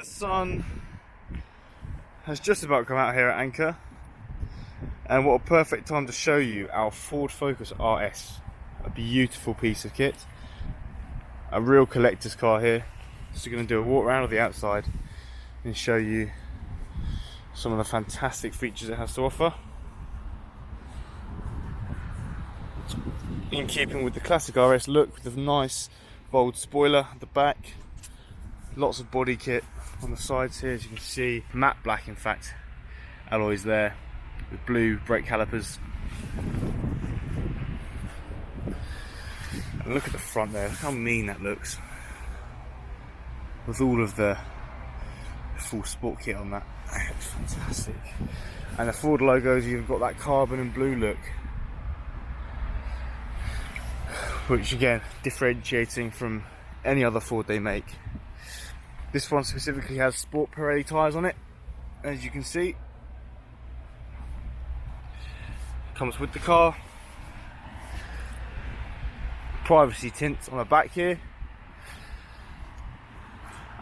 The sun has just about come out here at anchor, and what a perfect time to show you our Ford Focus RS. A beautiful piece of kit, a real collector's car here. So we're going to do a walk around of the outside and show you some of the fantastic features it has to offer. In keeping with the classic RS look, with a nice bold spoiler at the back, lots of body kit on the sides here, as you can see, matte black in fact, alloys there, with blue brake calipers. And look at the front there, look how mean that looks, with all of the full sport kit on that. It's fantastic. And the Ford logos, you've got that carbon and blue look, which again, differentiating from any other Ford they make. This one specifically has Sport Pirelli tyres on it, as you can see. Comes with the car. Privacy tint on the back here.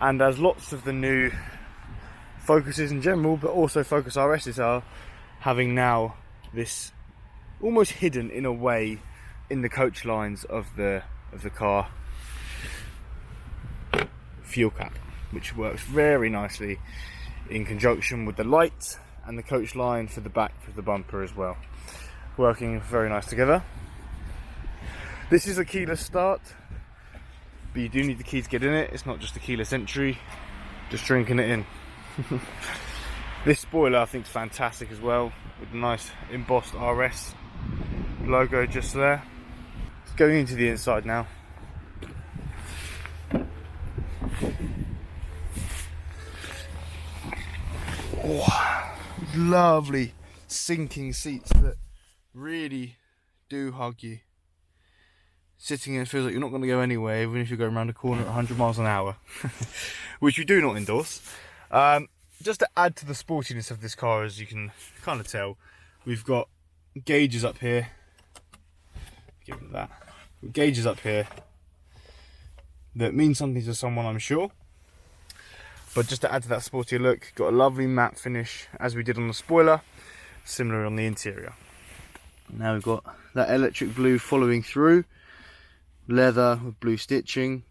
And as lots of the new Focuses in general, but also Focus RSs are having now this almost hidden in a way in the coach lines of the car fuel cap, which works very nicely in conjunction with the light and the coach line for the back of the bumper as well, working very nice together. This is a keyless start, but you do need the key to get in it. It's not just a keyless entry, just drinking it in. This spoiler I think is fantastic as well, with the nice embossed RS logo just there. Going into the inside now. Oh, lovely sinking seats that really do hug you. Sitting in, it feels like you're not going to go anywhere, even if you're going around a corner at 100 miles an hour, which we do not endorse. Just to add to the sportiness of this car, as you can kind of tell, we've got gauges up here. Give it that. Gauges up here that mean something to someone, I'm sure. But just to add to that sporty look, got a lovely matte finish as we did on the spoiler, similar on the interior. Now we've got that electric blue following through, leather with blue stitching.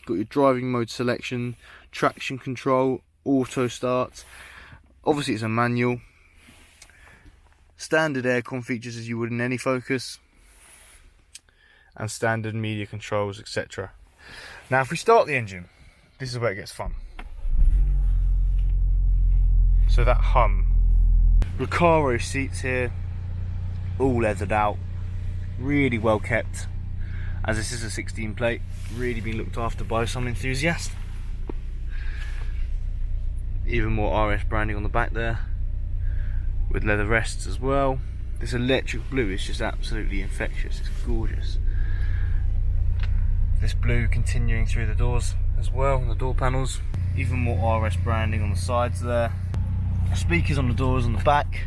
Got your driving mode selection, traction control, auto start. Obviously it's a manual. Standard aircon features as you would in any Focus, and standard media controls, etc. Now if we start the engine, this is where it gets fun. So that hum. Recaro seats here, all leathered out, really well kept, as this is a 16 plate, really been looked after by some enthusiast. Even more RS branding on the back there, with leather rests as well. This electric blue is just absolutely infectious, it's gorgeous. This blue continuing through the doors as well, the door panels. Even more RS branding on the sides there. Speakers on the doors on the back.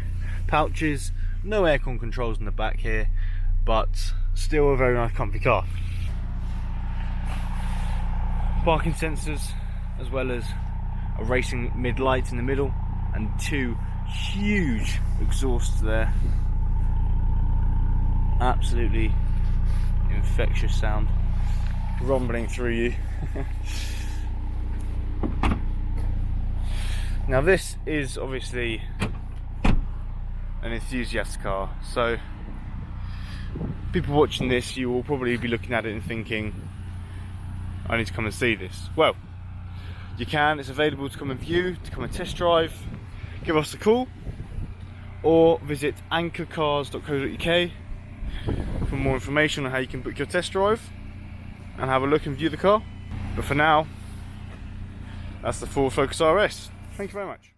Pouches, no aircon controls in the back here, but still a very nice comfy car. Parking sensors, as well as a racing mid light in the middle, and two huge exhausts there. Absolutely infectious sound rumbling through you. Now this is obviously an enthusiast car, so people watching this, you will probably be looking at it and thinking, I need to come and see this. Well, you can, it's available to come and view, to come and test drive. Give us a call or visit anchorcars.co.uk for more information on how you can book your test drive and have a look and view the car. But for now, that's the Ford Focus RS. Thank you very much.